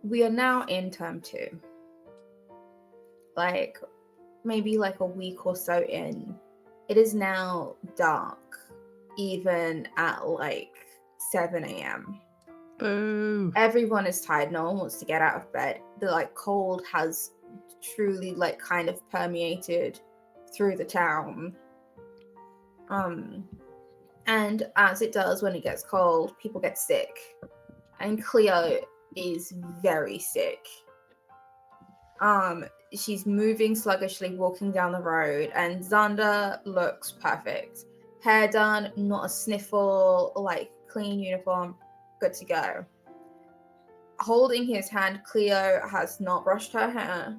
we are now in term 2. Like, maybe like a week or so in. It is now dark, even at like 7 a.m. Boo. Everyone is tired. No one wants to get out of bed. The like cold has truly like kind of permeated through the town. And as it does when it gets cold, people get sick. And Cleo is very sick. She's moving sluggishly, walking down the road, and Xander looks perfect. Hair done, not a sniffle, like clean uniform, good to go. Holding his hand, Cleo has not brushed her hair,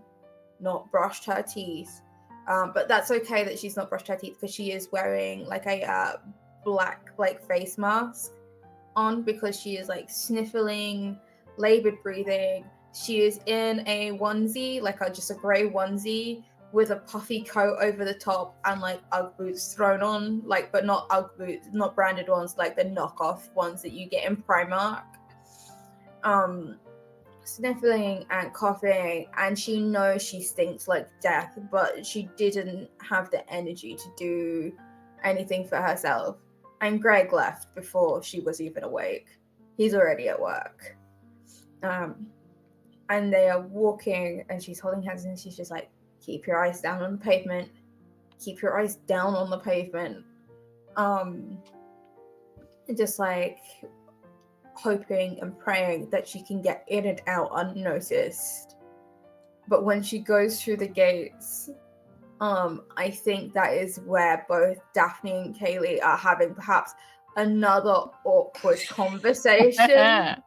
not brushed her teeth. But that's okay that she's not brushed her teeth because she is wearing like a black like face mask on because she is like sniffling, labored breathing. She is in a onesie, like just a grey onesie with a puffy coat over the top and like Ugg boots thrown on, like, but not Ugg boots, not branded ones, like the knockoff ones that you get in Primark. Sniffling and coughing, and she knows she stinks like death, but she didn't have the energy to do anything for herself. And Greg left before she was even awake. He's already at work. And they are walking, and she's holding hands, and she's just like, keep your eyes down on the pavement. Keep your eyes down on the pavement. Just like hoping and praying that she can get in and out unnoticed. But when she goes through the gates, I think that is where both Daphne and Kayleigh are having perhaps another awkward conversation.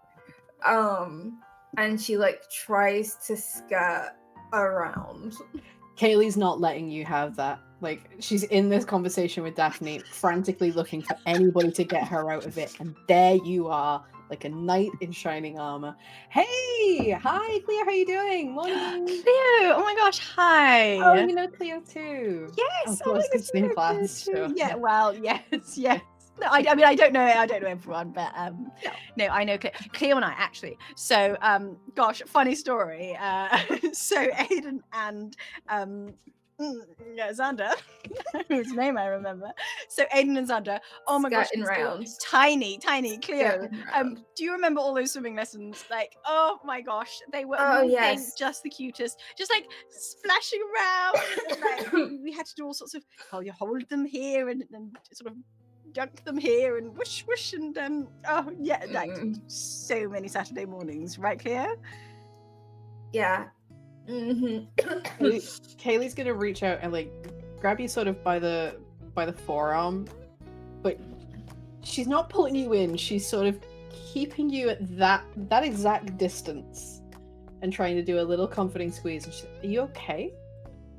And she like tries to skirt around. Kayleigh's not letting you have that. Like, she's in this conversation with Daphne, frantically looking for anybody to get her out of it, and there you are, like a knight in shining armor. Hey! Hi, Cleo, how you doing? Morning! Cleo! Oh my gosh, hi! Oh, you know Cleo too? Yes! Of course, it's in class. Sure. Yeah, well, yes. No, I mean, I don't know everyone, but no, I know Cleo and I actually. So, gosh, funny story. So Aiden and Xander, whose name I remember. So Aiden and Xander. Oh my gosh, tiny Cleo. Do you remember all those swimming lessons? Like, oh my gosh, they were just the cutest, just like splashing around. Like, we had to do all sorts of. Oh, you hold them here and sort of dunk them here and whoosh whoosh and like so many Saturday mornings, right, Cleo? Yeah. Kayleigh's gonna reach out and like grab you sort of by the forearm, but she's not pulling you in. She's sort of keeping you at that exact distance and trying to do a little comforting squeeze. And she's like, "Are you okay?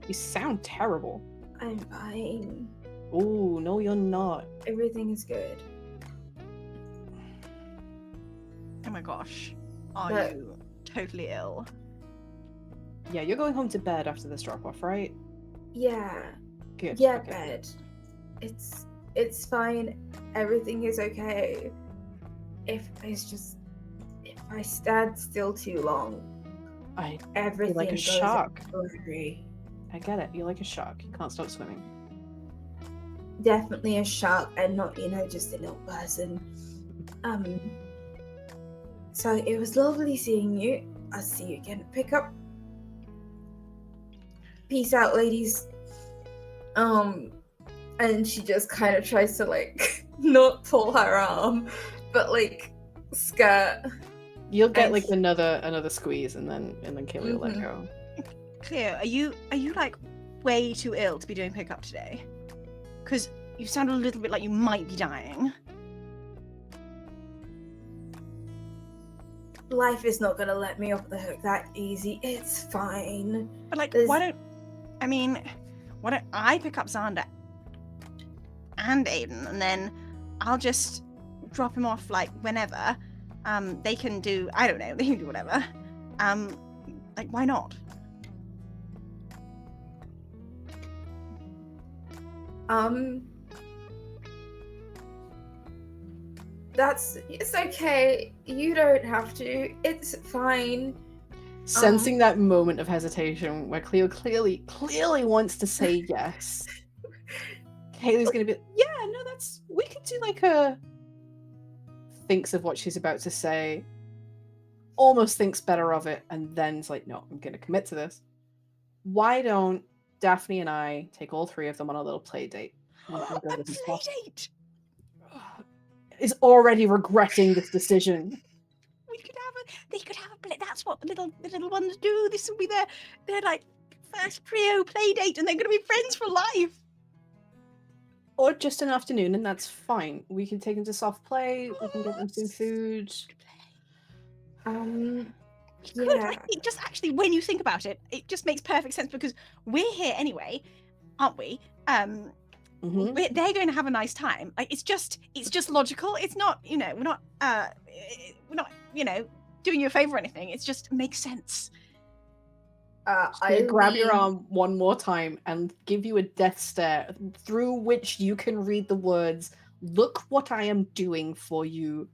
You sound terrible." I'm fine. Oh, no, you're not. Everything is good. Oh my gosh. Are you totally ill? Yeah, you're going home to bed after this drop-off, right? Yeah. Good. Yeah, okay. bed. It's fine. Everything is okay. If I stand still too long, everything like a goes shark. blurry. I get it. You're like a shark. You can't stop swimming. Definitely a shark and not, just a little person. So it was lovely seeing you. I'll see you again at pickup. Peace out, ladies. And she just kind of tries to like not pull her arm, but like skirt. You'll get like another squeeze, and then Kayleigh will let go. Cleo, are you like way too ill to be doing pickup today? Because you sound a little bit like you might be dying. Life is not gonna let me off the hook that easy. It's fine. But like, why don't I pick up Xander and Aiden, and then I'll just drop him off like whenever. They can do, I don't know, they can do whatever. Like, why not? It's okay. You don't have to. It's fine. Sensing that moment of hesitation where Cleo clearly wants to say yes. Kayleigh's gonna be, yeah, no, we could do like a... Thinks of what she's about to say, almost thinks better of it, and then is like, no, I'm gonna commit to this. Why don't Daphne and I take all three of them on a little play date? A play date? Is already regretting this decision. They could have a play. That's what the little ones do. This will be their like first trio play date, and they're going to be friends for life. Or just an afternoon, and that's fine. We can take them to soft play. We can get them some food. Yeah. It just actually, when you think about it, it just makes perfect sense because we're here anyway, aren't we? They're going to have a nice time. Like, it's just logical. It's not, we're not, doing you a favor or anything. It just makes sense. I grab your arm one more time and give you a death stare through which you can read the words, "Look what I am doing for you.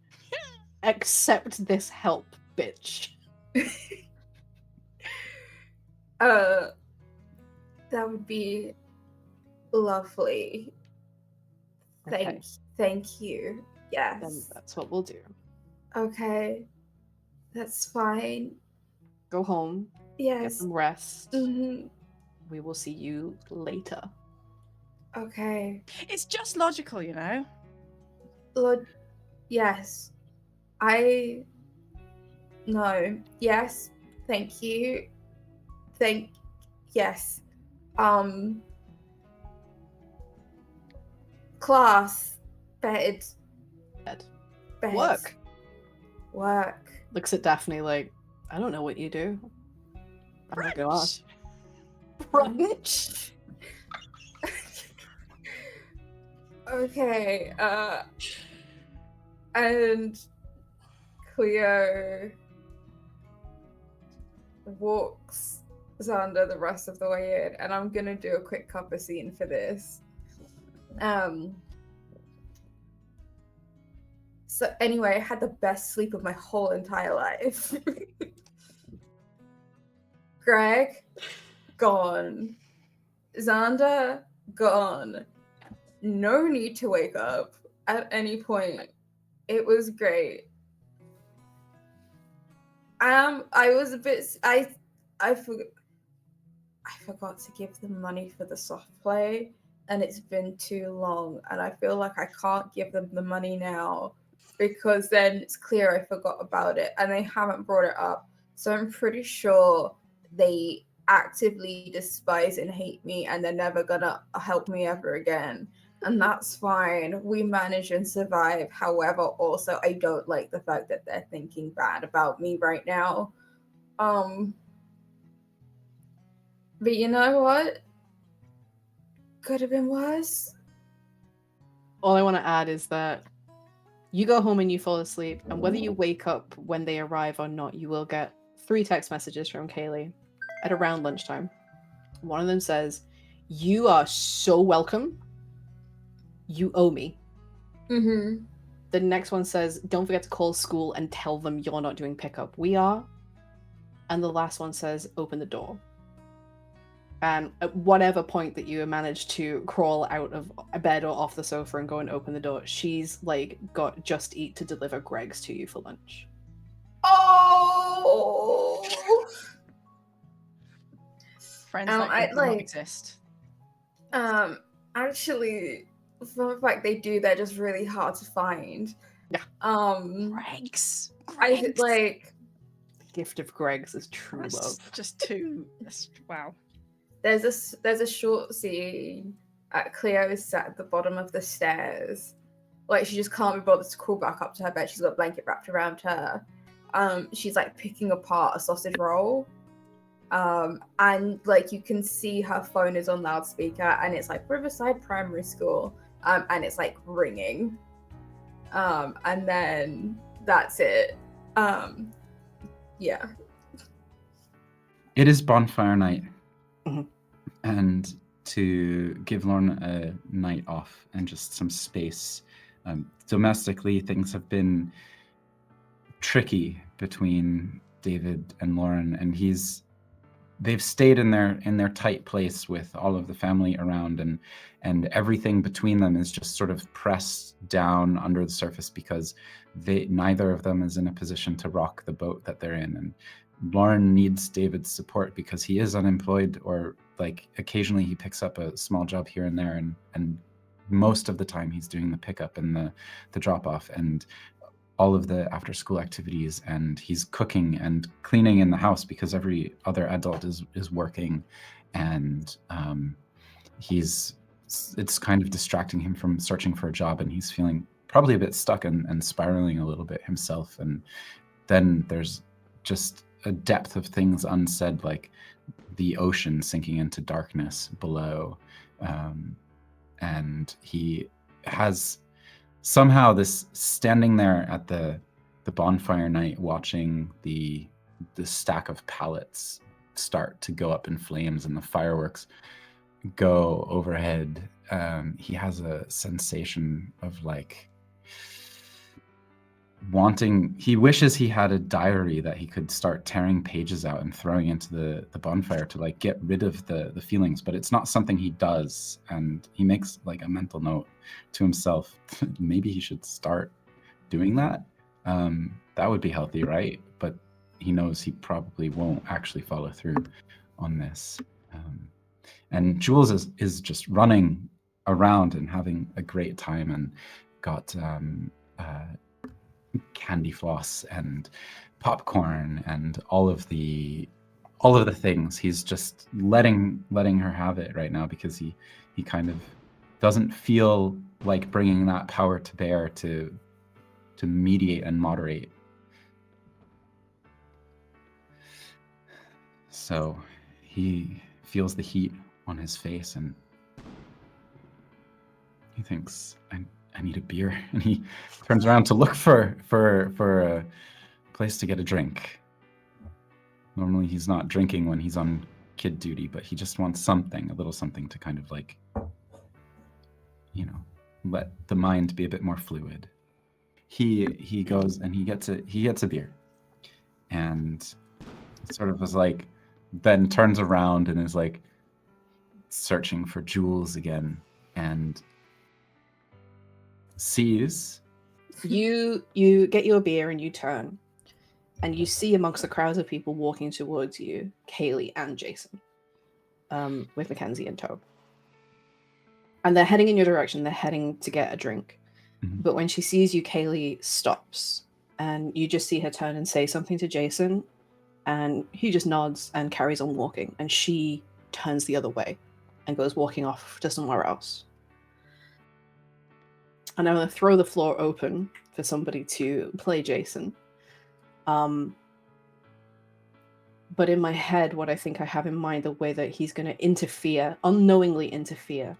Accept this help, bitch." That would be lovely. Okay. Thank you. Yes. Then that's what we'll do. Okay. That's fine. Go home. Yes. Get some rest. Mm-hmm. We will see you later. Okay. It's just logical, Yes. No. Yes. Thank you. Yes. Class. Bed. Work. Looks at Daphne like, I don't know what you do. I'm not gonna ask. Brunch. Okay. And Cleo walks Xander the rest of the way in, and I'm gonna do a quick cover scene for this. So anyway, I had the best sleep of my whole entire life. Greg, gone. Xander, gone. No need to wake up at any point. It was great. I was a bit... I forgot to give them money for the soft play, and it's been too long, and I feel like I can't give them the money now because then it's clear I forgot about it, and they haven't brought it up. So I'm pretty sure they actively despise and hate me, and they're never gonna help me ever again. And that's fine. We manage and survive. However, also, I don't like the fact that they're thinking bad about me right now. But you know what? Could have been worse. All I want to add is that you go home and you fall asleep, and whether you wake up when they arrive or not, you will get 3 text messages from Kayleigh at around lunchtime. One of them says, "You are so welcome. You owe me." Mm-hmm. The next one says, "Don't forget to call school and tell them you're not doing pickup. We are." And the last one says, "Open the door." And at whatever point that you manage to crawl out of a bed or off the sofa and go and open the door, she's like got Just Eat to deliver Greg's to you for lunch. Oh! Friends like do not exist. Actually, fun fact, they do. They're just really hard to find. Yeah. Greg's. I like. The gift of Greg's is true love. Just too. Wow. There's a short scene. Cleo is sat at the bottom of the stairs, like she just can't be bothered to crawl back up to her bed. She's got a blanket wrapped around her. She's like picking apart a sausage roll. And like you can see her phone is on loudspeaker, and it's like Riverside Primary School, and it's like ringing. And then that's it. Yeah. It is bonfire night. Mm-hmm. And to give Lauren a night off and just some space. Domestically, things have been tricky between David and Lauren, and they've stayed in their tight place with all of the family around, and everything between them is just sort of pressed down under the surface because neither of them is in a position to rock the boat that they're in. And Lauren needs David's support because he is unemployed, or like occasionally he picks up a small job here and there, and most of the time he's doing the pickup and the drop off and all of the after school activities, and he's cooking and cleaning in the house because every other adult is working, and it's kind of distracting him from searching for a job, and he's feeling probably a bit stuck and spiraling a little bit himself. And then there's just a depth of things unsaid, like the ocean sinking into darkness below, and he has somehow this standing there at the bonfire night watching the stack of pallets start to go up in flames and the fireworks go overhead. He has a sensation of like he wishes he had a diary that he could start tearing pages out and throwing into the bonfire to like get rid of the feelings, but it's not something he does. And he makes like a mental note to himself, maybe he should start doing that. That would be healthy, right? But he knows he probably won't actually follow through on this. And Jules is just running around and having a great time, and got candy floss and popcorn and all of the things. He's just letting her have it right now because he kind of doesn't feel like bringing that power to bear to mediate and moderate. So he feels the heat on his face and he thinks, I need a beer, and he turns around to look for a place to get a drink. Normally he's not drinking when he's on kid duty, but he just wants something, a little something to kind of like, let the mind be a bit more fluid. He goes and he gets a beer, and sort of is like, then turns around and is like searching for Jules again, and sees you get your beer and you turn, and you see amongst the crowds of people walking towards you Kayleigh and Jason, with Mackenzie in tow, and they're heading in your direction. They're heading to get a drink. Mm-hmm. But when she sees you, Kayleigh stops, and you just see her turn and say something to Jason, and he just nods and carries on walking, and she turns the other way and goes walking off to somewhere else. And I'm going to throw the floor open for somebody to play Jason. But in my head, what I think I have in mind, the way that he's going to interfere, unknowingly interfere.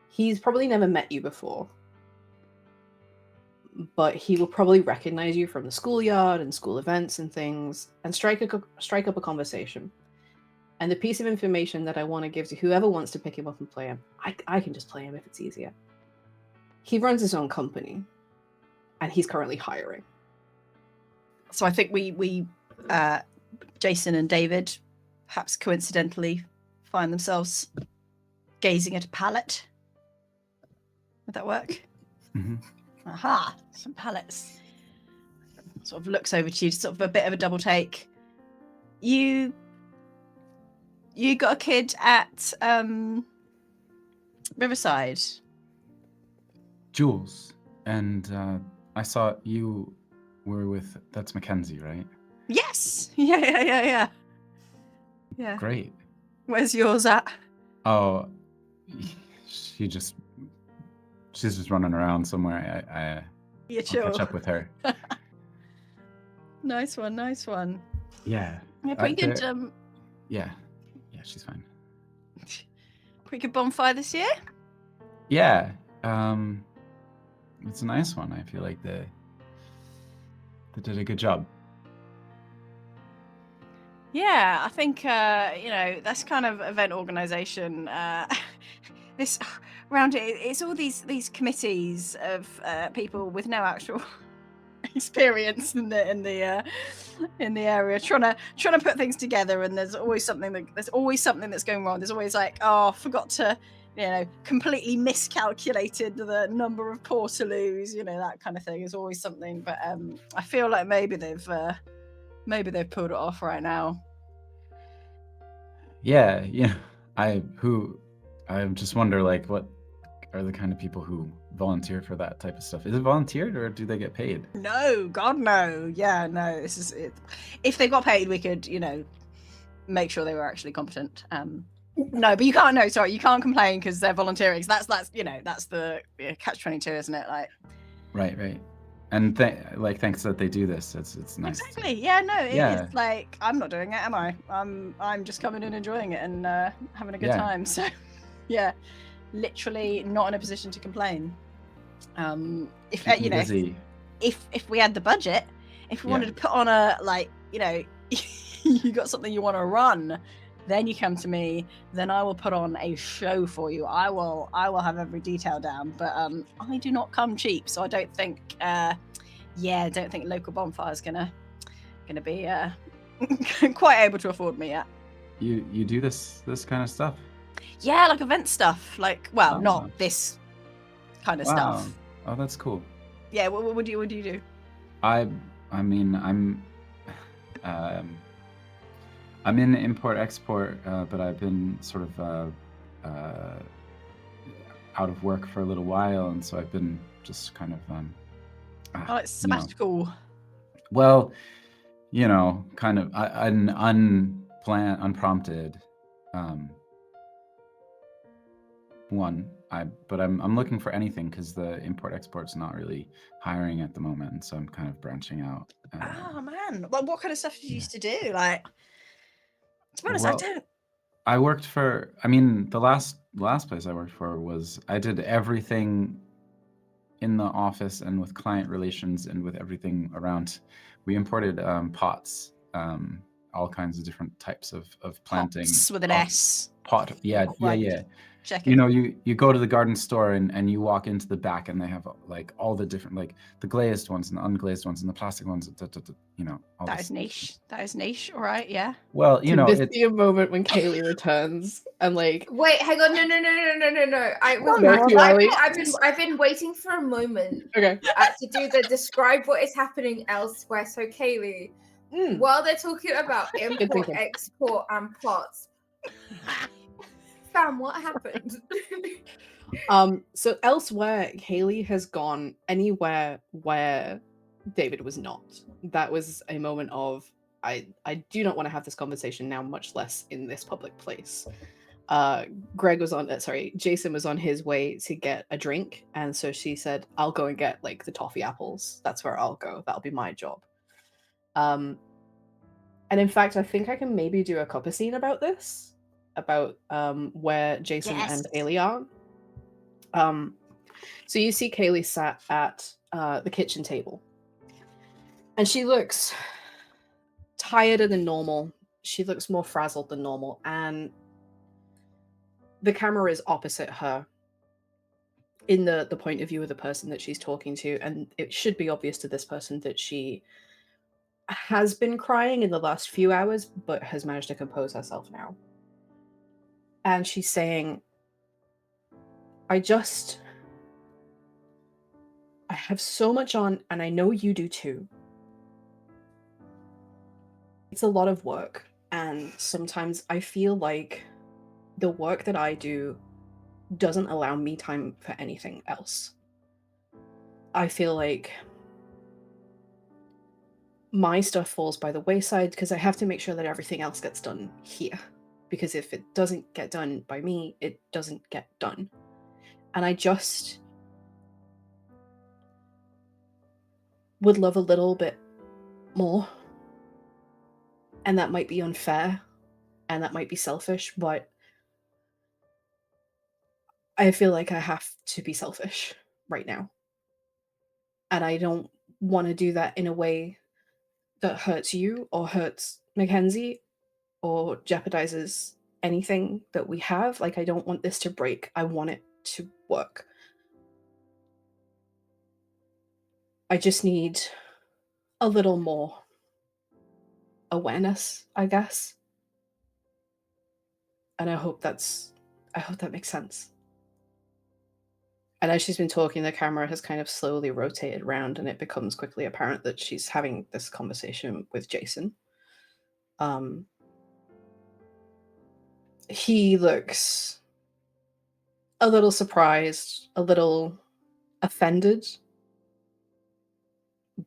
He's probably never met you before, but he will probably recognize you from the schoolyard and school events and things, and strike up a conversation. And the piece of information that I want to give to whoever wants to pick him up and play him, I can just play him if it's easier. He runs his own company, and he's currently hiring. So I think we Jason and David, perhaps coincidentally, find themselves gazing at a pallet. Would that work? Mm-hmm. Aha, some pallets. Sort of looks over to you, sort of a bit of a double take. You got a kid at Riverside. Jules, and I saw you were with, that's Mackenzie, right? Yes. Yeah. Great. Where's yours at? Oh, she's just running around somewhere. Yeah, I'll sure. catch up with her. Nice one. Yeah. Yeah, pretty good. Yeah, she's fine. Pretty good bonfire this year. Yeah. It's a nice one. I feel like they did a good job. Yeah, I think that's kind of event organization. This around it's all these committees of people with no actual experience in the in the area, trying to put things together, and there's always something that's going wrong. There's always like, oh, forgot to, completely miscalculated the number of portaloos, that kind of thing is always something. But I feel like maybe they've pulled it off right now. Yeah, I just wonder, like, what are the kind of people who volunteer for that type of stuff? Is it volunteered or do they get paid? No, God, no. Yeah, no. This is it. If they got paid, we could, make sure they were actually competent. No, but you can't. No, sorry, you can't complain because they're volunteering. So that's the catch-22, isn't it? Like, right. And thanks that they do this. It's nice. Exactly. Yeah. No. It's like, I'm not doing it, am I? I'm just coming and enjoying it and having a good time. So, yeah, literally not in a position to complain. If busy. if we had the budget, if we wanted to put on a you got something you want to run, then you come to me. Then I will put on a show for you. I will have every detail down. But I do not come cheap, so I don't think local bonfire's gonna be quite able to afford me yet. You do this kind of stuff? Yeah, like event stuff. Like, well, not this kind of stuff. Oh, that's cool. Yeah, what do you do? I mean, I'm in import-export, but I've been sort of out of work for a little while, and so I've been just kind of it's sabbatical. Well, kind of an unprompted one. But I'm looking for anything because the import-export's not really hiring at the moment, and so I'm kind of branching out. Oh man, well, what kind of stuff did you used to do? Like, to be honest, I worked for. I mean, the last place I worked for I did everything in the office and with client relations and with everything around. We imported pots, all kinds of different types of planting. Pots with an S. Pot, yeah. Check it. You go to the garden store and you walk into the back and they have like all the different, like the glazed ones and the unglazed ones and the plastic ones. All that is niche. That is niche. All right, yeah. Well, this be a moment when Kayleigh returns and like. Wait, hang on, no. I've been waiting for a moment. Okay. To do the describe what is happening elsewhere. So Kayleigh, while they're talking about import, export, and pots. Sam, what happened? So elsewhere, Kayleigh has gone anywhere where David was not. That was a moment of, I do not want to have this conversation now, much less in this public place. Jason was on his way to get a drink, and so she said, I'll go and get like the toffee apples. That's where I'll go. That'll be my job. And in fact, I think I can maybe do a copy scene about this. About where Jason and Kayleigh are. So you see Kayleigh sat at the kitchen table, and she looks tireder than normal. She looks more frazzled than normal, and the camera is opposite her in the point of view of the person that she's talking to, and it should be obvious to this person that she has been crying in the last few hours, but has managed to compose herself now. And she's saying, I have so much on, and I know you do too. It's a lot of work, and sometimes I feel like the work that I do doesn't allow me time for anything else. I feel like my stuff falls by the wayside because I have to make sure that everything else gets done here. Because if it doesn't get done by me, it doesn't get done. And I just would love a little bit more. And that might be unfair, and that might be selfish, but I feel like I have to be selfish right now. And I don't want to do that in a way that hurts you or hurts Mackenzie or jeopardizes anything that we have. Like, I don't want this to break. I want it to work. I just need a little more awareness, I guess. And I hope that makes sense. And as she's been talking, the camera has kind of slowly rotated around, and it becomes quickly apparent that she's having this conversation with Jason. He looks a little surprised, a little offended.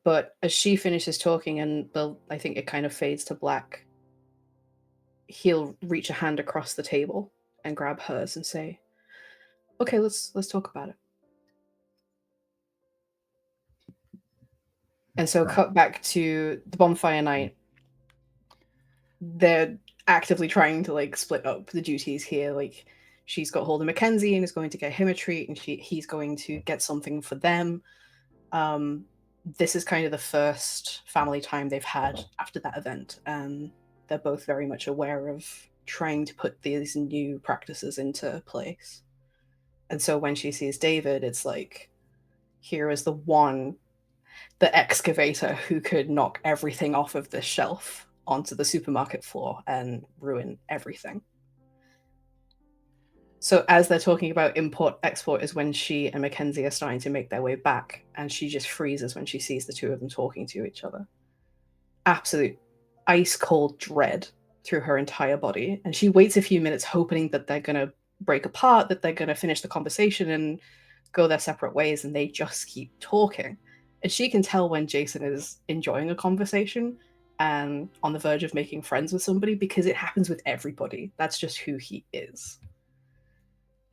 But as she finishes talking, and I think it kind of fades to black, he'll reach a hand across the table and grab hers and say, "Okay, let's talk about it." And so cut back to the bonfire night. They're actively trying to like split up the duties here. Like, she's got hold of Mackenzie and is going to get him a treat, and he's going to get something for them. This is kind of the first family time they've had after that event, and they're both very much aware of trying to put these new practices into place. And so when she sees David, it's like, here is the excavator who could knock everything off of this shelf onto the supermarket floor and ruin everything. So as they're talking about import-export is when she and Mackenzie are starting to make their way back, and she just freezes when she sees the two of them talking to each other. Absolute ice-cold dread through her entire body. And she waits a few minutes hoping that they're going to break apart, that they're going to finish the conversation and go their separate ways, and they just keep talking. And she can tell when Jason is enjoying a conversation and on the verge of making friends with somebody, because it happens with everybody. That's just who he is.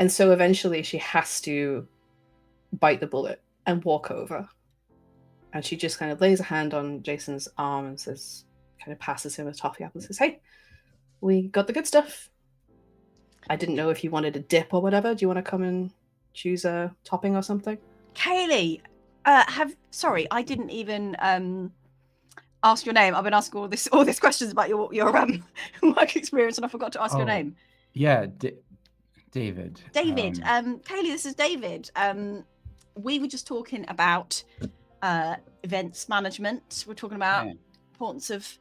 And so eventually she has to bite the bullet and walk over. And she just kind of lays a hand on Jason's arm and says, kind of passes him a toffee apple and says, "Hey, we got the good stuff. I didn't know if you wanted a dip or whatever. Do you want to come and choose a topping or something?" Kayleigh, sorry, I didn't even ask your name. I've been asking all these questions about your work experience, and I forgot to ask your name. Yeah, David. David. Kayleigh, this is David. We were just talking about events management. We're talking about importance of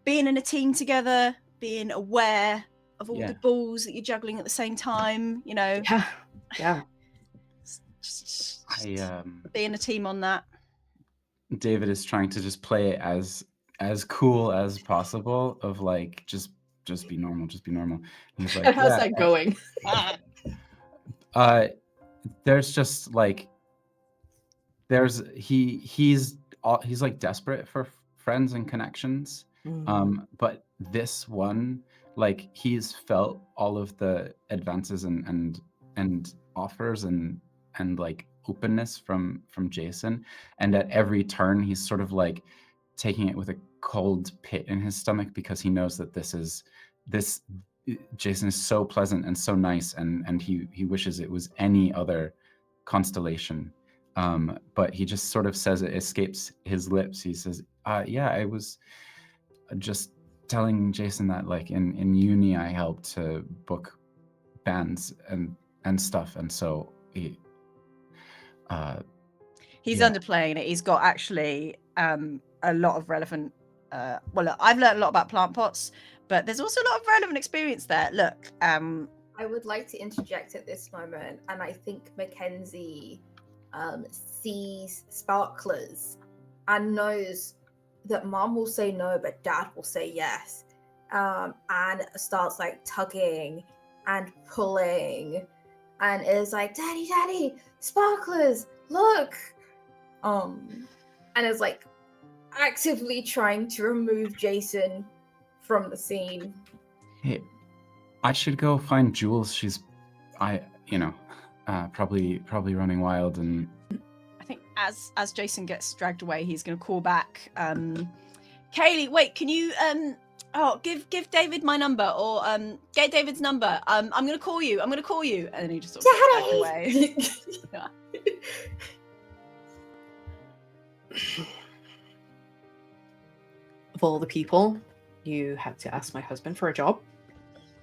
being in a team together, being aware of all the balls that you're juggling at the same time, you know. Yeah. Just being a team on that. David is trying to just play it as cool as possible, of like, just be normal, just be normal. And he's like, how's that going? There's just like, he's like desperate for friends and connections. But this one, like, he's felt all of the advances and offers and like openness from Jason, and at every turn he's sort of like taking it with a cold pit in his stomach, because he knows that Jason is so pleasant and so nice, and he wishes it was any other constellation. But he just sort of says, it escapes his lips. He says, yeah, I was just telling Jason that, like, in uni I helped to book bands and stuff, and so he's underplaying it. He's got actually a lot of relevant well, look, I've learned a lot about plant pots, but there's also a lot of relevant experience there. Look, I would like to interject at this moment, and I think Mackenzie sees sparklers and knows that Mom will say no, but Dad will say yes, and starts like tugging and pulling, and is like, Daddy, sparklers, look, and is like actively trying to remove Jason from the scene. Hey, I should go find Jules. She's, probably running wild. And I think as Jason gets dragged away, he's going to call back. Kayleigh, wait, can you give David my number, or get David's number. I'm going to call you. And then he just sort of gets dragged away. Yeah. Of all the people, you had to ask my husband for a job?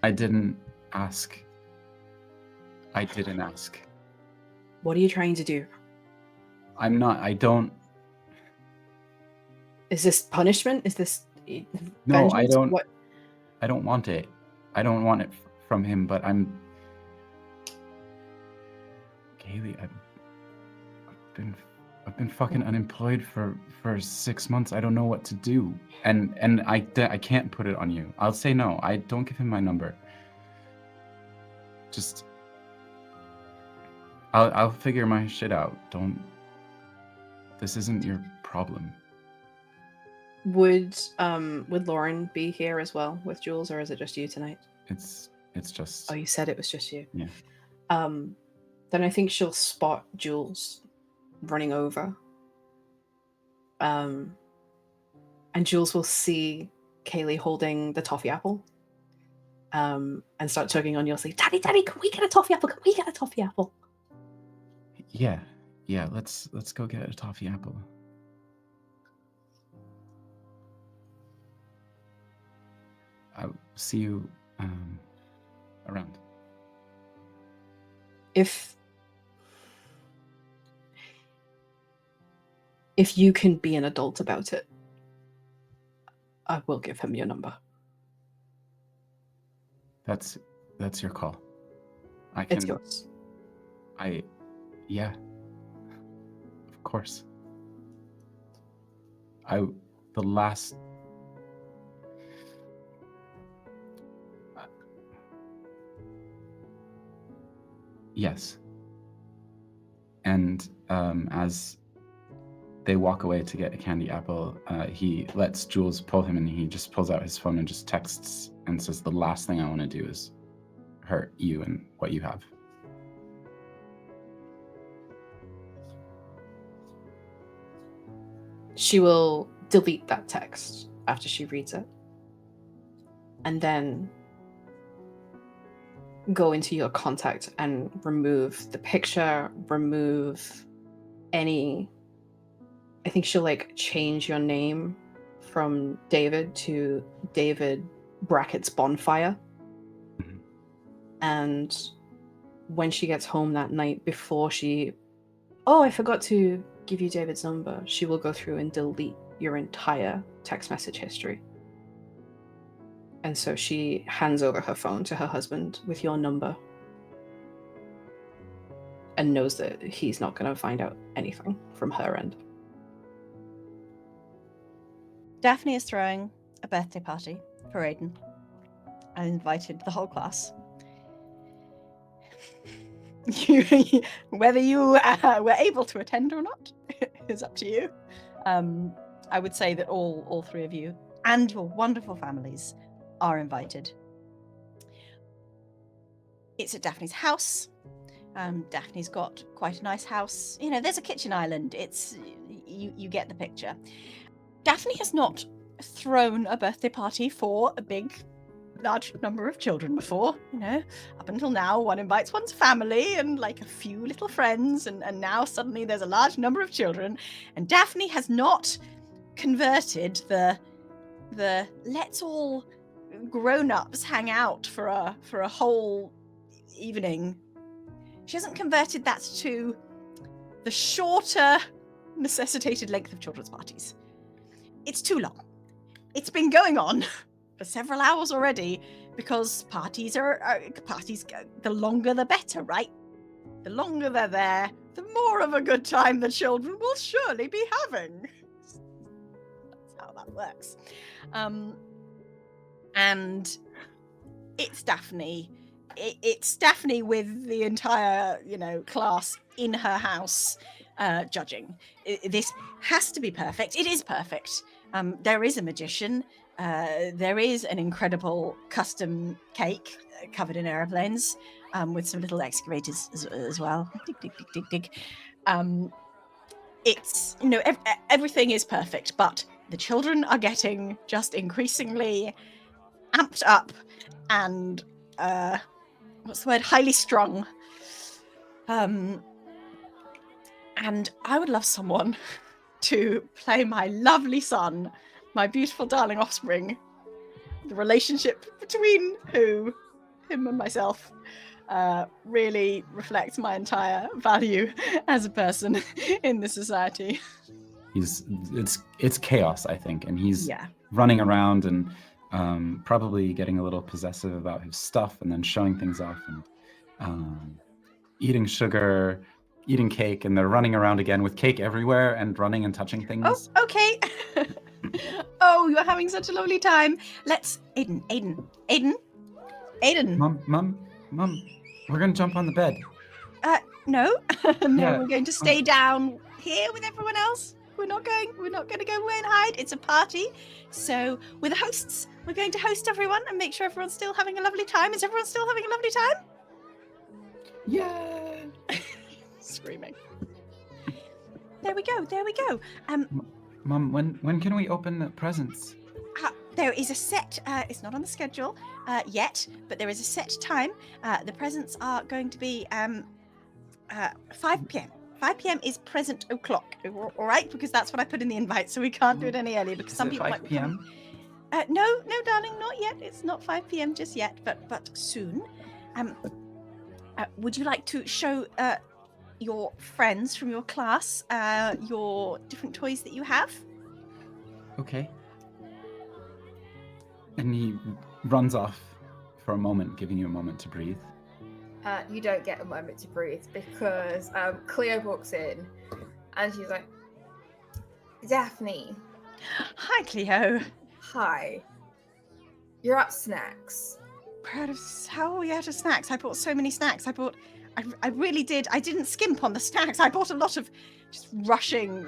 I didn't ask. What are you trying to do? I don't. Is this punishment? Is this No, I don't. What? I don't want it. I don't want it from him. But Kayleigh, I've been fucking unemployed for 6 months. I don't know what to do, and I can't put it on you. I'll say no. I don't give him my number. Just, I'll figure my shit out. Don't. This isn't your problem. Would Lauren be here as well with Jules, or is it just you tonight? It's just. Oh, you said it was just you. Yeah. Then I think she'll spot Jules running over. And Jules will see Kayleigh holding the toffee apple. And start tugging on your sleeve. Daddy, can we get a toffee apple? Can we get a toffee apple? Yeah, let's go get a toffee apple. I'll see you around. If you can be an adult about it, I will give him your number. That's your call. It's yours. Yeah. Of course. Yes. And as they walk away to get a candy apple, he lets Jules pull him, and he just pulls out his phone and just texts and says, the last thing I want to do is hurt you and what you have. She will delete that text after she reads it, and then go into your contact and remove the picture, remove any. I think she'll change your name from David to David brackets bonfire. Mm-hmm. And when she gets home that night, before I forgot to give you David's number, she will go through and delete your entire text message history. And so she hands over her phone to her husband with your number and knows that he's not going to find out anything from her end. Daphne is throwing a birthday party for Aiden and invited the whole class. Whether you were able to attend or not is up to you. I would say that all three of you and your wonderful families are invited. It's at Daphne's house. Daphne's got quite a nice house. There's a kitchen island. You get the picture. Daphne has not thrown a birthday party for a big, large number of children before. Up until now, one invites one's family and a few little friends, and now suddenly there's a large number of children, and Daphne has not converted the let's all grown-ups hang out for a whole evening. She hasn't converted that to the shorter necessitated length of children's parties. It's too long. It's been going on for several hours already, because parties the longer the better, right? The longer they're there, the more of a good time the children will surely be having. That's how that works. And it's Daphne. It's Daphne with the entire, class in her house judging. This has to be perfect. It is perfect. There is a magician. There is an incredible custom cake covered in airplanes with some little excavators as well. Dig, dig, dig, dig, dig. It's, everything is perfect, but the children are getting just increasingly amped up and, highly strung. And I would love someone to play my lovely son, my beautiful darling offspring. The relationship between him and myself really reflects my entire value as a person in this society. it's chaos, I think, and he's running around and probably getting a little possessive about his stuff, and then showing things off, and eating sugar, eating cake, and they're running around again with cake everywhere and running and touching things. Oh, okay. Oh, you're having such a lovely time. Let's, Aiden. Mom, we're gonna jump on the bed. No, no, Yeah. we're going to stay down here with everyone else. We're not going to go away and hide. It's a party. So we're the hosts. We're going to host everyone and make sure everyone's still having a lovely time. Is everyone still having a lovely time? Yeah. Screaming. There we go. Mom, when can we open the presents? There is a set, it's not on the schedule yet, but there is a set time. The presents are going to be 5 p.m. 5 p.m. is present o'clock, all right? Because that's what I put in the invite, so we can't do it any earlier because some people 5 might... p.m.? No, darling, not yet. It's not 5 p.m. just yet, but soon. Would you like to show your friends from your class your different toys that you have? Okay. And he runs off for a moment, giving you a moment to breathe. You don't get a moment to breathe because Cleo walks in and she's like, Daphne. Hi, Cleo. Hi. You're at snacks. How are we out of snacks? I bought so many snacks. I really did. I didn't skimp on the snacks. I bought a lot of just rushing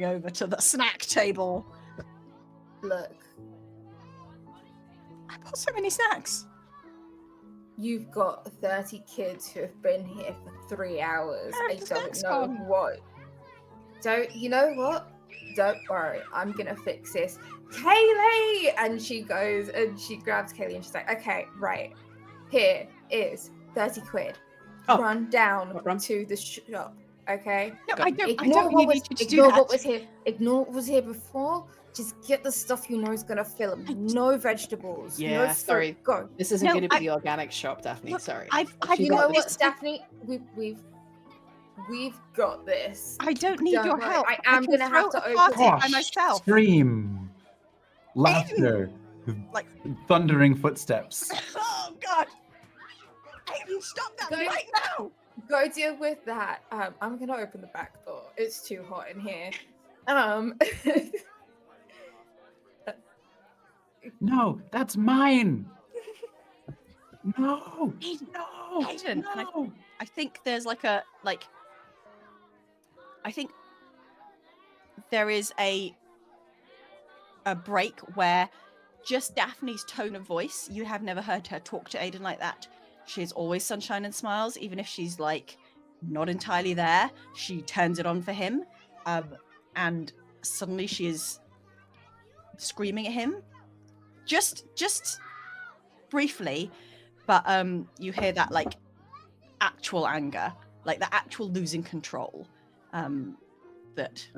over to the snack table. Look. I bought so many snacks. You've got 30 kids who have been here for 3 hours. I don't know what. You know what? Don't worry. I'm going to fix this. Kayleigh! And she goes and she grabs Kayleigh and she's like, okay, right. Here is 30 quid. Run down to the shop, okay? No, I don't need you to do that. Ignore what was here before. Just get the stuff you know is gonna fill them. No vegetables. Yeah, no fruit. Sorry. Go. This isn't going to be the organic shop, Daphne. Look, sorry. You know what, Daphne? We've got this. I don't need your help. I am gonna have to open it by myself. Scream, laughter, like thundering footsteps. Oh God! Aiden, stop that right now! Go deal with that. I'm gonna open the back door. It's too hot in here. No, that's mine. No, Aiden, no. I think there's I think there is a break where just Daphne's tone of voice, you have never heard her talk to Aiden like that. She's always sunshine and smiles, even if she's not entirely there. She turns it on for him, and suddenly she is screaming at him. Just briefly, but you hear that actual anger, the actual losing control, that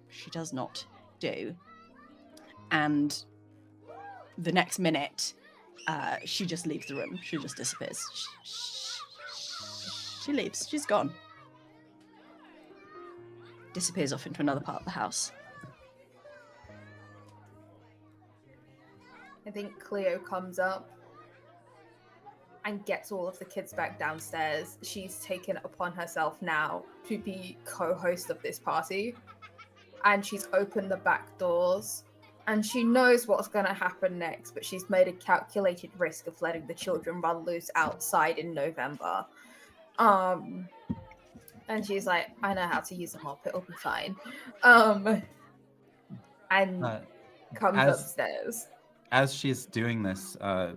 she does not do. And the next minute, she just leaves the room. She just disappears. She leaves. She's gone. Disappears off into another part of the house. I think Cleo comes up and gets all of the kids back downstairs. She's taken it upon herself now to be co-host of this party. And she's opened the back doors. And she knows what's going to happen next, but she's made a calculated risk of letting the children run loose outside in November. And she's like, I know how to use a mop. It'll be fine. And comes upstairs. As she's doing this, as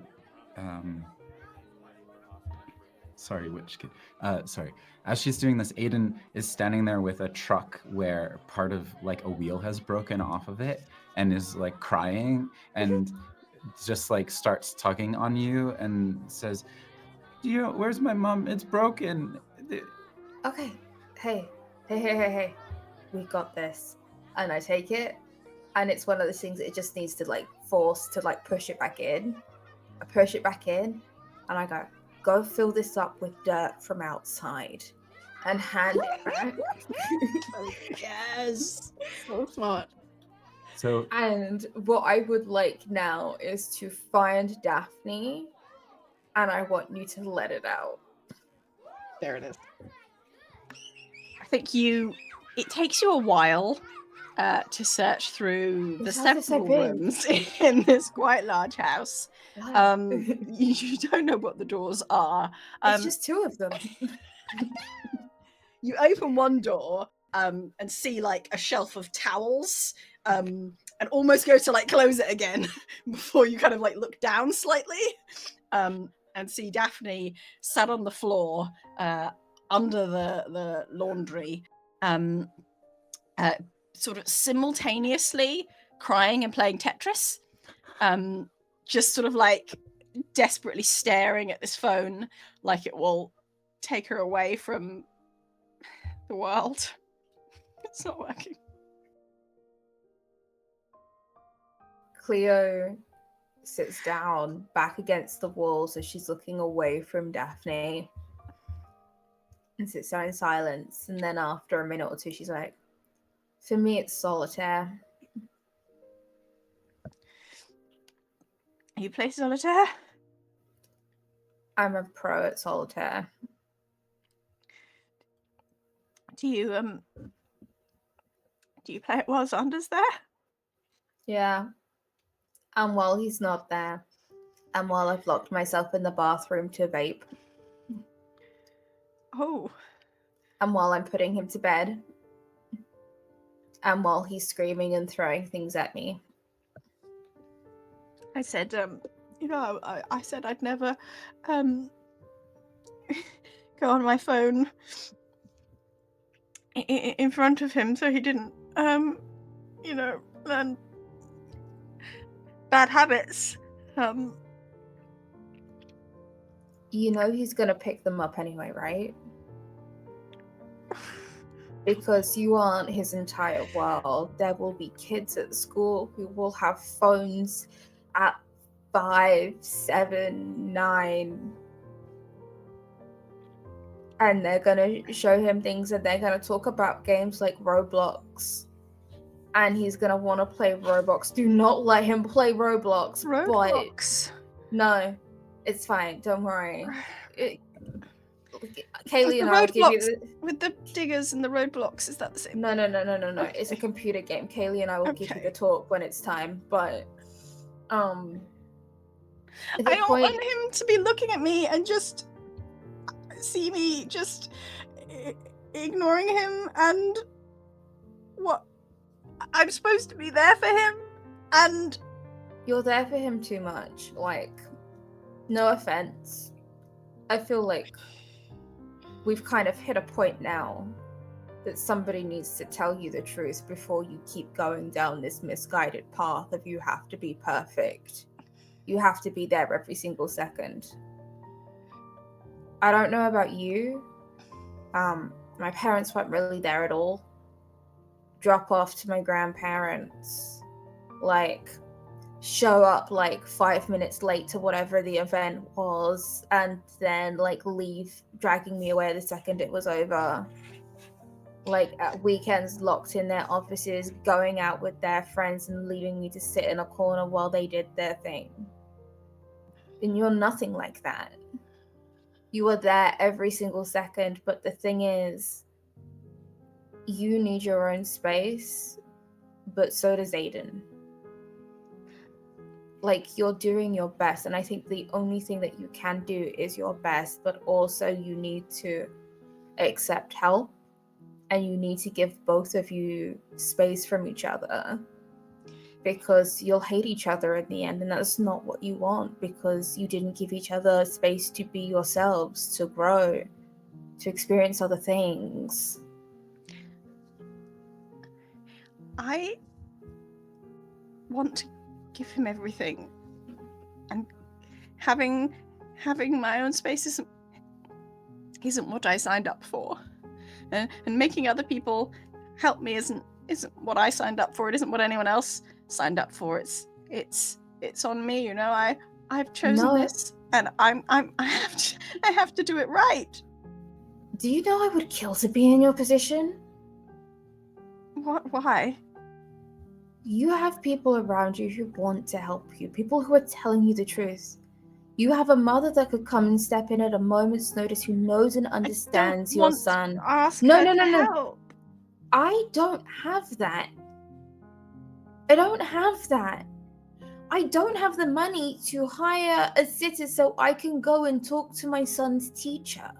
she's doing this, Aiden is standing there with a truck where part of a wheel has broken off of it and is crying and just starts tugging on you and says, where's my mom? It's broken. Okay. Hey. We got this. And I take it. And it's one of those things that it just needs to force to push it back in. I push it back in and I go fill this up with dirt from outside. and hand it back. Yes, so smart. So, And what I would like now is to find Daphne, and I want you to let it out. There it is. I think it takes you a while to search through the several rooms in this quite large house. You don't know what the doors are. It's just two of them. You open one door and see like a shelf of towels and almost go to like close it again before you kind of like look down slightly and see Daphne sat on the floor under the laundry sort of simultaneously crying and playing Tetris, just sort of like desperately staring at this phone like it will take her away from the world. It's not working. Cleo sits down back against the wall, so she's looking away from Daphne and sits down in silence. And then after a minute or two, she's like, for me, it's solitaire. You play solitaire? I'm a pro at solitaire. Do you play it while Xander's there? Yeah. And while he's not there, and while I've locked myself in the bathroom to vape. Oh. And while I'm putting him to bed. And while he's screaming and throwing things at me. I said, I said I'd never go on my phone in front of him, so he didn't, learn bad habits. You know he's gonna pick them up anyway, right? Because you aren't his entire world. There will be kids at school who will have phones at 5, 7, 9. And they're gonna show him things and they're gonna talk about games like Roblox. And he's gonna want to play Roblox. Do not let him play Roblox. Roblox? No, it's fine. Don't worry. Kayleigh and I will give you with the diggers and the roadblocks. Is that the same? No. Okay. It's a computer game. Kayleigh and I will give you the talk when it's time. But I don't want him to be looking at me and just see me just ignoring him, and what I'm supposed to be there for him, and you're there for him too much. Like, no offense, I feel like we've kind of hit a point now that somebody needs to tell you the truth before you keep going down this misguided path of you have to be perfect. You have to be there every single second. I don't know about you. My parents weren't really there at all. Drop off to my grandparents. Like, show up like 5 minutes late to whatever the event was, and then like leave, dragging me away the second it was over. Like at weekends locked in their offices, going out with their friends and leaving me to sit in a corner while they did their thing. And you're nothing like that. You are there every single second, but the thing is, you need your own space, but so does Aiden. Like, you're doing your best, and I think the only thing that you can do is your best, but also you need to accept help, and you need to give both of you space from each other, because you'll hate each other in the end, and that's not what you want, because you didn't give each other space to be yourselves, to grow, to experience other things. I want to give him everything, and having my own space isn't what I signed up for, and making other people help me isn't what I signed up for. It isn't what anyone else signed up for. It's on me, you know. I've chosen this, and I have to do it right. Do you know I would kill to be in your position? What? Why? You have people around you who want to help you, people who are telling you the truth. You have a mother that could come and step in at a moment's notice, who knows and understands your son. No. I don't have that. I don't have that. I don't have the money to hire a sitter so I can go and talk to my son's teacher.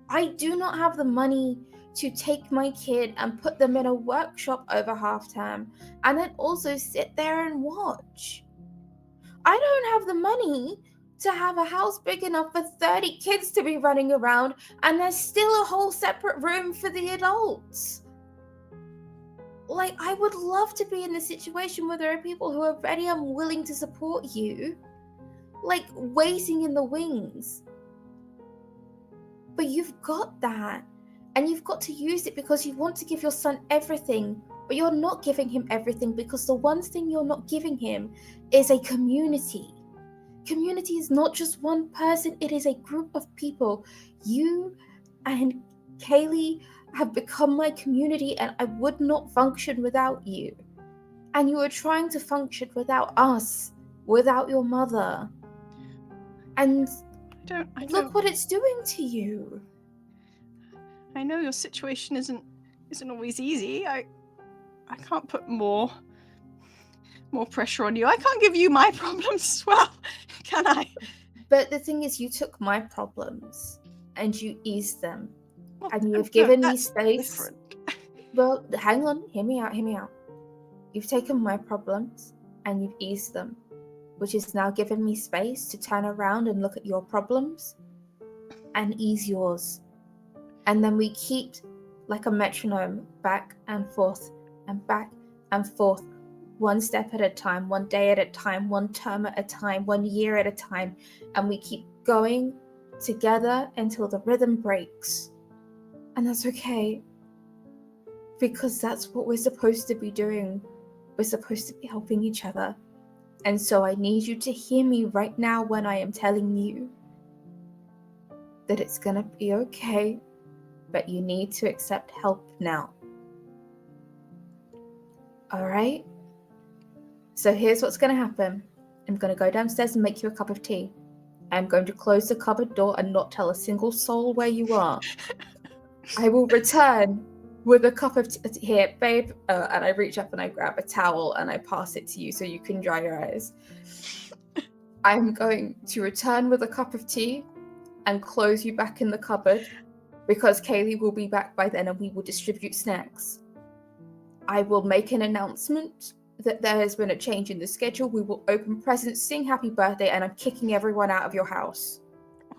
I do not have the money to take my kid and put them in a workshop over half term and then also sit there and watch. I don't have the money to have a house big enough for 30 kids to be running around and there's still a whole separate room for the adults. Like, I would love to be in the situation where there are people who are ready and willing to support you, like waiting in the wings. But you've got that, and you've got to use it because you want to give your son everything, but you're not giving him everything because the one thing you're not giving him is a community. Community is not just one person, it is a group of people. You and Kayleigh have become my community, and I would not function without you. And you are trying to function without us, without your mother. And look what it's doing to you. I know your situation isn't always easy. I can't put more pressure on you. I can't give you my problems as well, can I? But the thing is, you took my problems and you eased them. And you have given me space. Different. Well, hang on, hear me out. You've taken my problems and you've eased them, which is now given me space to turn around and look at your problems and ease yours. And then we keep, like a metronome, back and forth and back and forth, one step at a time, one day at a time, one term at a time, 1 year at a time. And we keep going together until the rhythm breaks. And that's okay, because that's what we're supposed to be doing. We're supposed to be helping each other. And so I need you to hear me right now when I am telling you that it's gonna be okay, but you need to accept help now. All right? So here's what's gonna happen. I'm gonna go downstairs and make you a cup of tea. I'm going to close the cupboard door and not tell a single soul where you are. I will return with a cup of tea. Here, babe. And I reach up and I grab a towel and I pass it to you so you can dry your eyes. I'm going to return with a cup of tea and close you back in the cupboard because Kayleigh will be back by then and we will distribute snacks. I will make an announcement that there has been a change in the schedule. We will open presents, sing happy birthday, and I'm kicking everyone out of your house.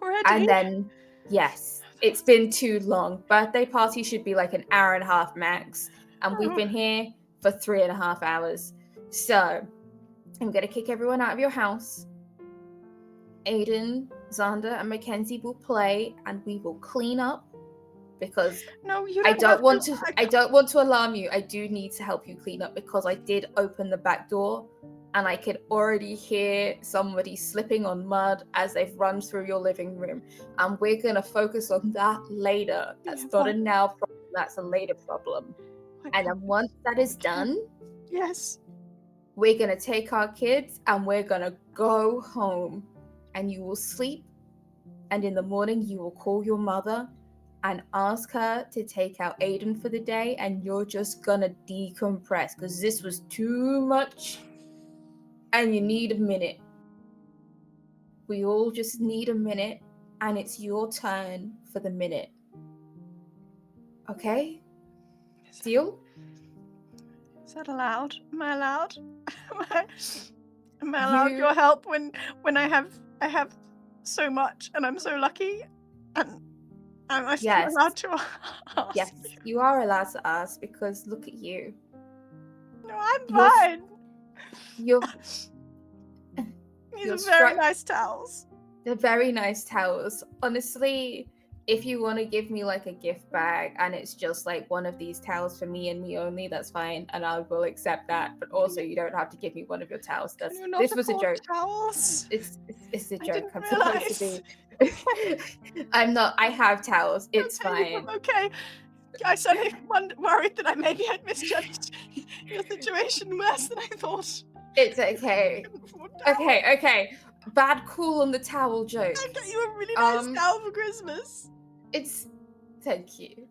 Already? And then, yes. It's been too long. Birthday party should be like an hour and a half max. And we've been here for 3.5 hours. So I'm going to kick everyone out of your house. Aiden, Xander, and Mackenzie will play and we will clean up because I don't want to alarm you. I do need to help you clean up because I did open the back door and I can already hear somebody slipping on mud as they've run through your living room. And we're going to focus on that later. That's not a now problem. That's a later problem. And then once that is done, yes, we're going to take our kids and we're going to go home. And you will sleep. And in the morning, you will call your mother and ask her to take out Aiden for the day. And you're just going to decompress because this was too much. And you need a minute. We all just need a minute, and it's your turn for the minute. Okay? Deal? Is that allowed? Am I allowed? Am I allowed your help when I have so much and I'm so lucky? And am I still allowed to ask? Yes, you are allowed to ask because look at you. No, I'm fine. These are very nice towels. They're very nice towels. Honestly, if you want to give me like a gift bag and it's just like one of these towels for me and me only, that's fine, and I will accept that. But also, you don't have to give me one of your towels. This was a joke. Towels? It's a joke. I'm supposed to be. I'm not. I have towels. It's fine. Okay. I suddenly worried that I maybe had misjudged your situation worse than I thought. It's okay. Okay. Bad call on the towel joke. I got you a really nice towel for Christmas. Thank you.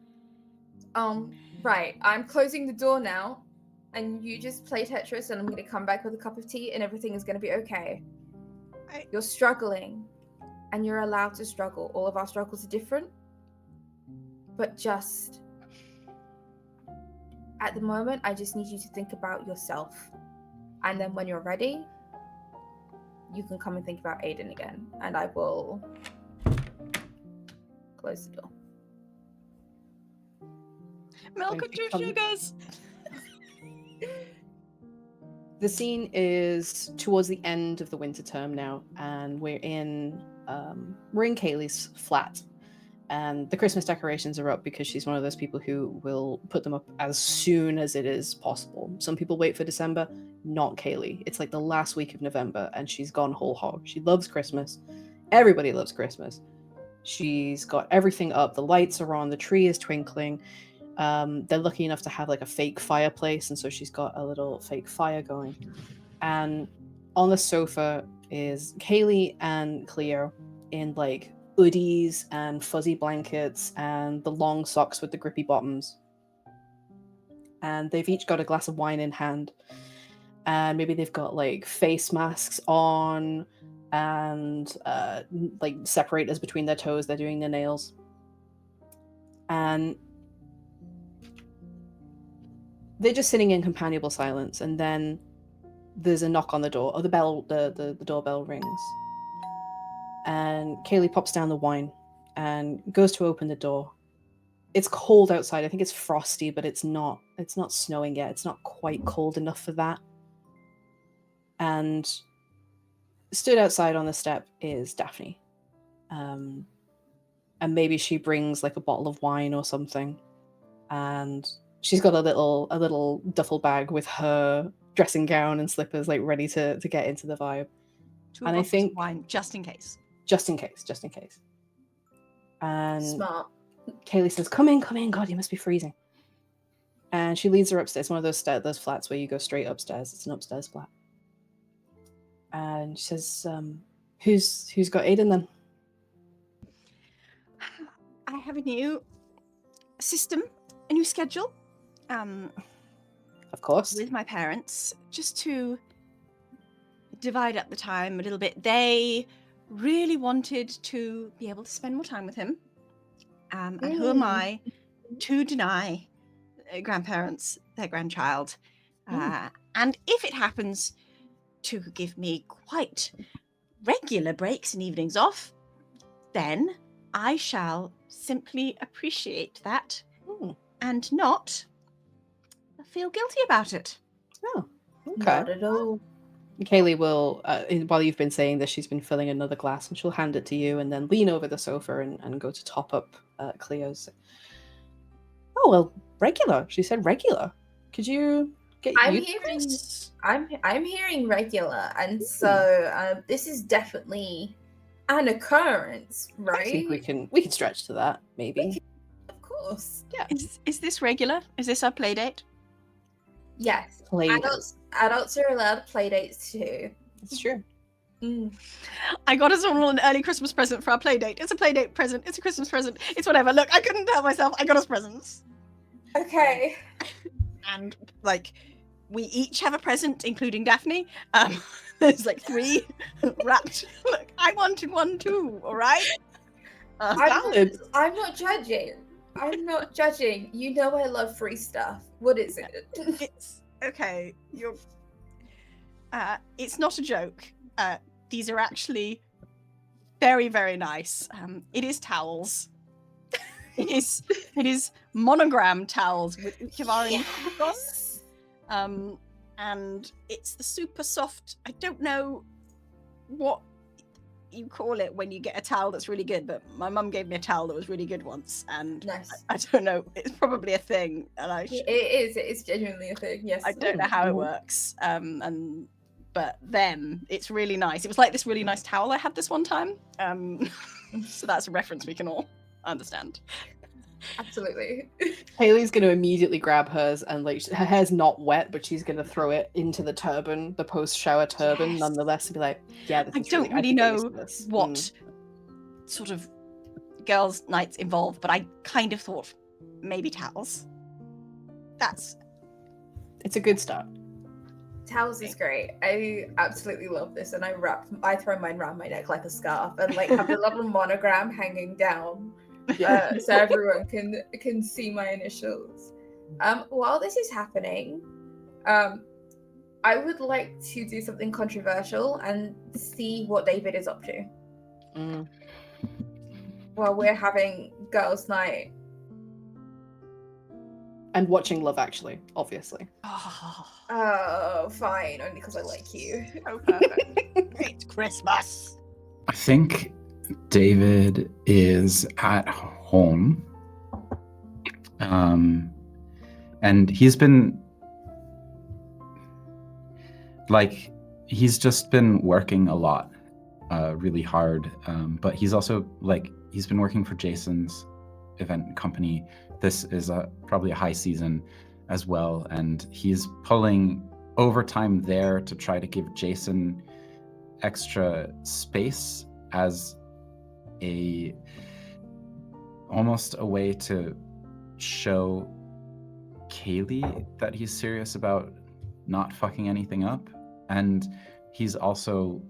Right. I'm closing the door now, and you just play Tetris, and I'm gonna come back with a cup of tea, and everything is gonna be okay. You're struggling, and you're allowed to struggle. All of our struggles are different, but just at the moment, I just need you to think about yourself. And then when you're ready, you can come and think about Aiden again. And I will close the door. Milk and 2 sugars. The scene is towards the end of the winter term now, and we're in Kayleigh's flat. And the Christmas decorations are up because she's one of those people who will put them up as soon as it is possible. Some people wait for December, not Kayleigh. It's like the last week of November and she's gone whole hog. She loves Christmas. Everybody loves Christmas. She's got everything up. The lights are on. The tree is twinkling. They're lucky enough to have like a fake fireplace, and so she's got a little fake fire going. And on the sofa is Kayleigh and Cleo in like hoodies and fuzzy blankets and the long socks with the grippy bottoms. And they've each got a glass of wine in hand. And maybe they've got like face masks on and like separators between their toes. They're doing their nails. And they're just sitting in companionable silence. And then there's a knock on the door. Oh, the doorbell rings. And Kayleigh pops down the wine and goes to open the door. It's cold outside. I think it's frosty, but it's not snowing yet. It's not quite cold enough for that. And stood outside on the step is Daphne. And maybe she brings like a bottle of wine or something. And she's got a little duffel bag with her dressing gown and slippers, like ready to get into the vibe. And I think wine, just in case. Just in case. And smart. Kayleigh says, Come in, God, you must be freezing. And she leads her upstairs. One of those flats where you go straight upstairs. It's an upstairs flat. And she says, who's got Aiden then? I have a new system, a new schedule. Of course. With my parents, just to divide up the time a little bit. They really wanted to be able to spend more time with him. And who am I to deny grandparents their grandchild? And if it happens to give me quite regular breaks and evenings off, then I shall simply appreciate that and not feel guilty about it. Oh, okay. Not at all. Kayleigh will, while you've been saying this, she's been filling another glass, and she'll hand it to you and then lean over the sofa and go to top up Cleo's. Oh, well, regular. She said regular. Could you get I'm hearing regular, and so this is definitely an occurrence, right? I think we can stretch to that, maybe. Of course. Yeah. Is this regular? Is this our play date? Yes. Adults are allowed play dates too. It's true. I got us all an early Christmas present for our play date. It's a play date present. It's a Christmas present. It's whatever. Look, I couldn't help myself. I got us presents. Okay. And like, we each have a present, including Daphne. There's like 3 wrapped. Look, I wanted one too. All right. I'm not judging. I'm not judging. You know I love free stuff. What is it? It's okay. It's not a joke. These are actually very, very nice. It is towels. It is monogram towels with each of our initials on. And it's the super soft. I don't know what you call it when you get a towel that's really good, but my mum gave me a towel that was really good once, and nice. I don't know. It's probably a thing, and it is genuinely a thing. Yes, I don't know how it works. And but them, it's really nice. It was like this really nice towel I had this one time. So that's a reference we can all understand. Absolutely. Kayleigh's going to immediately grab hers, and like her hair's not wet, but she's going to throw it into the turban, the post-shower turban, nonetheless, and be like, "Yeah, this I is don't really know what sort of girls' nights involve, but I kind of thought maybe towels. It's a good start. Towels is great. I absolutely love this, and I throw mine around my neck like a scarf, and like have the little monogram hanging down, so everyone can see my initials. While this is happening, I would like to do something controversial and see what David is up to. While we're having girls' night. And watching Love Actually, obviously. Oh, fine. Only because I like you. Oh, perfect. It's Christmas. I think David is at home. And he's been he's just been working a lot, really hard. But he's also he's been working for Jason's event company. This is probably a high season as well, and he's pulling overtime there to try to give Jason extra space as almost a way to show Kayleigh that he's serious about not fucking anything up. And he's also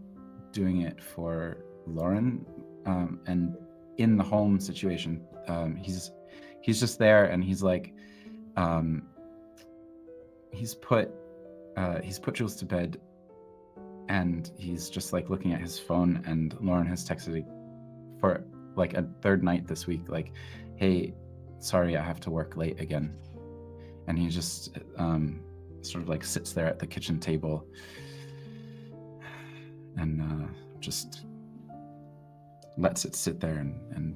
doing it for Lauren, and in the home situation, he's just there, and he's like, he's put Jules to bed, and he's just like looking at his phone, and Lauren has texted for like a third night this week, like, "Hey, sorry, I have to work late again." And he just sort of like sits there at the kitchen table and just lets it sit there, and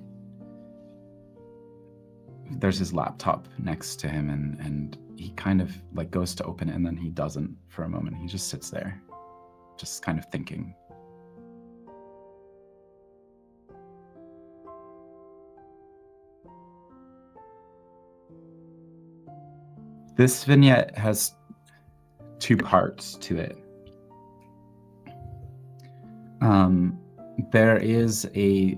there's his laptop next to him, and he kind of like goes to open it, and then he doesn't for a moment. He just sits there, just kind of thinking. This vignette has two parts to it. There is a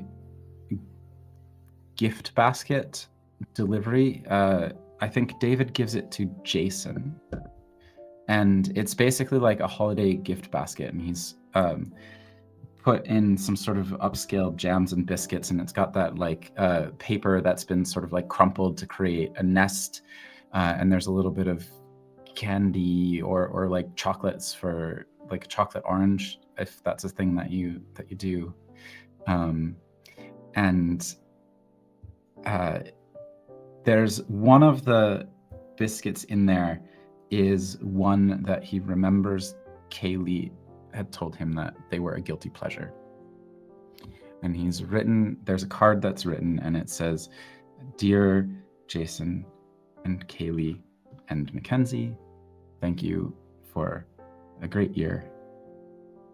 gift basket delivery. I think David gives it to Jason, and it's basically like a holiday gift basket, and he's put in some sort of upscale jams and biscuits, and it's got that like paper that's been sort of like crumpled to create a nest, and there's a little bit of candy or like chocolates for like chocolate orange, if that's a thing that you do. And there's one of the biscuits in there is one that he remembers Kayleigh had told him that they were a guilty pleasure. And there's a card that's written, and it says, "Dear Jason and Kayleigh and Mackenzie, thank you for a great year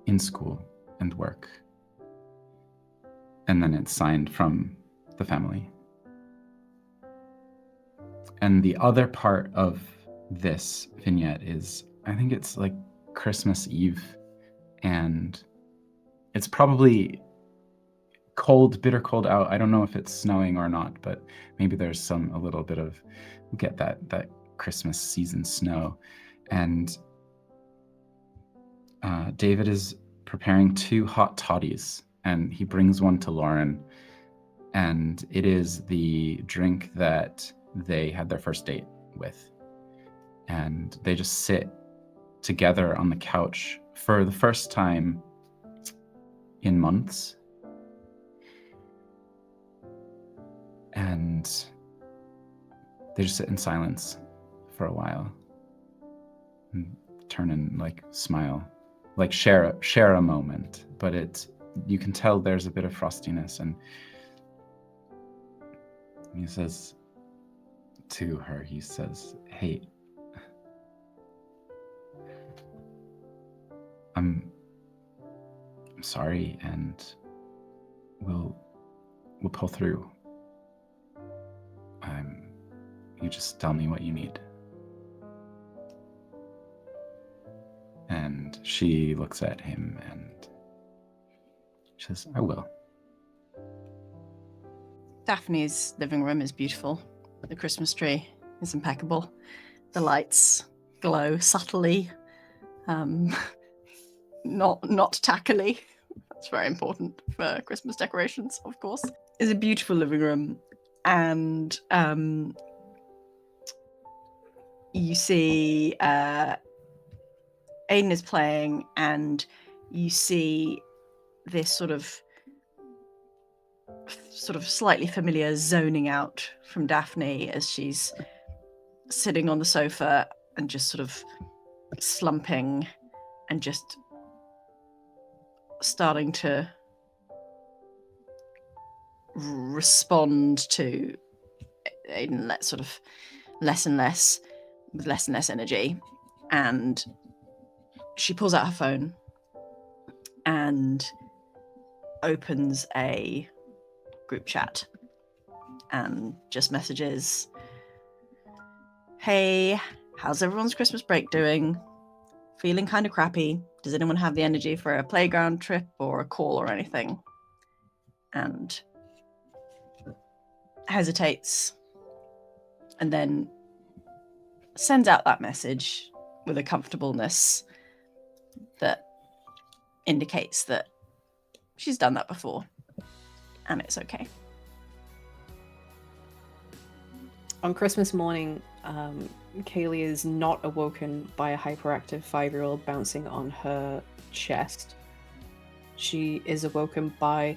in school and work." And then it's signed from the family. And the other part of this vignette is, I think it's like Christmas Eve, and it's probably bitter cold out. I don't know if it's snowing or not, but maybe there's a little bit of, get that Christmas season snow. And David is preparing 2 hot toddies, and he brings one to Lauren, and it is the drink that they had their first date with. And they just sit together on the couch for the first time in months. And they just sit in silence for a while and turn and like smile, like share a moment. But you can tell there's a bit of frostiness, and he says to her, "Hey, I'm sorry, and we'll pull through. You just tell me what you need. And she looks at him and she says, I will. Daphne's living room is beautiful. The Christmas tree is impeccable. The lights glow subtly, not tackily. That's very important for Christmas decorations, of course. It's a beautiful living room, and you see Aiden is playing, and you see this sort of slightly familiar zoning out from Daphne as she's sitting on the sofa and just sort of slumping and just starting to respond to Aiden sort of less and less energy. And she pulls out her phone and opens a group chat and just messages, hey, how's everyone's Christmas break doing? Feeling kind of crappy. Does anyone have the energy for a playground trip or a call or anything? And hesitates and then sends out that message with a comfortableness that indicates that she's done that before and it's okay. On Christmas morning, Kayleigh is not awoken by a hyperactive 5-year-old bouncing on her chest. She is awoken by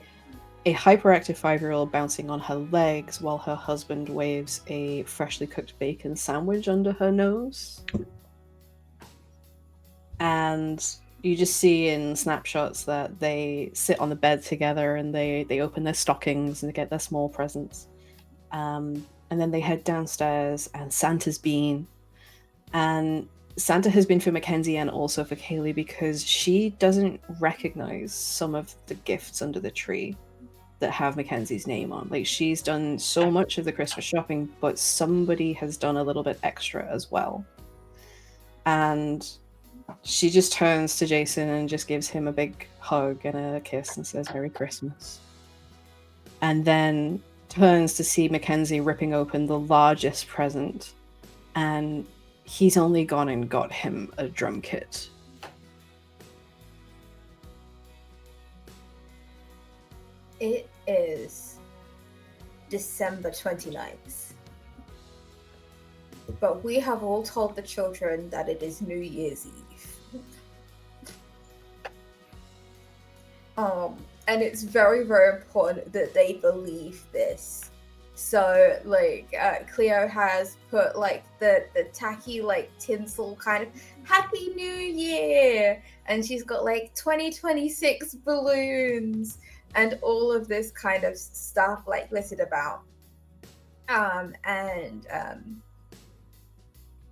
a hyperactive 5-year-old bouncing on her legs while her husband waves a freshly cooked bacon sandwich under her nose. And you just see in snapshots that they sit on the bed together and they open their stockings and they get their small presents. And then they head downstairs and Santa's been. And Santa has been for Mackenzie and also for Kayleigh because she doesn't recognize some of the gifts under the tree that have Mackenzie's name on. Like, she's done so much of the Christmas shopping, but somebody has done a little bit extra as well. And she just turns to Jason and just gives him a big hug and a kiss and says, Merry Christmas. And then turns to see Mackenzie ripping open the largest present, and he's only gone and got him a drum kit. It is December 29th. But we have all told the children that it is New Year's Eve. And it's very, very important that they believe this. So, like, Cleo has put, like, the tacky, like, tinsel kind of Happy New Year! And she's got, like, 2026 balloons and all of this kind of stuff, like, listed about.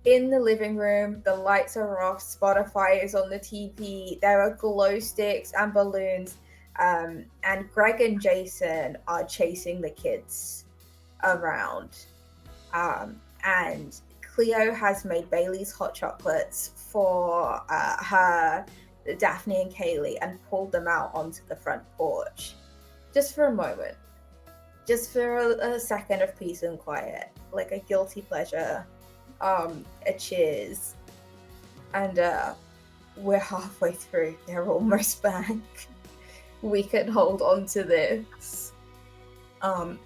In the living room, the lights are off, Spotify is on the TV, there are glow sticks and balloons, and Greg and Jason are chasing the kids around. And Cleo has made Bailey's hot chocolates for her, Daphne and Kayleigh, and pulled them out onto the front porch. Just for a moment. Just for a second of peace and quiet. Like a guilty pleasure. A cheers. And we're halfway through. They're almost back. We can hold on to this.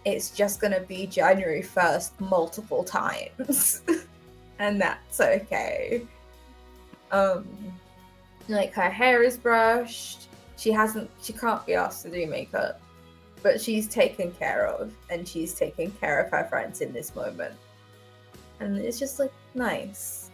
It's just gonna be January 1st multiple times. And that's okay. Like, her hair is brushed. She can't be asked to do makeup. But she's taken care of. And she's taken care of her friends in this moment. And it's just, like, nice.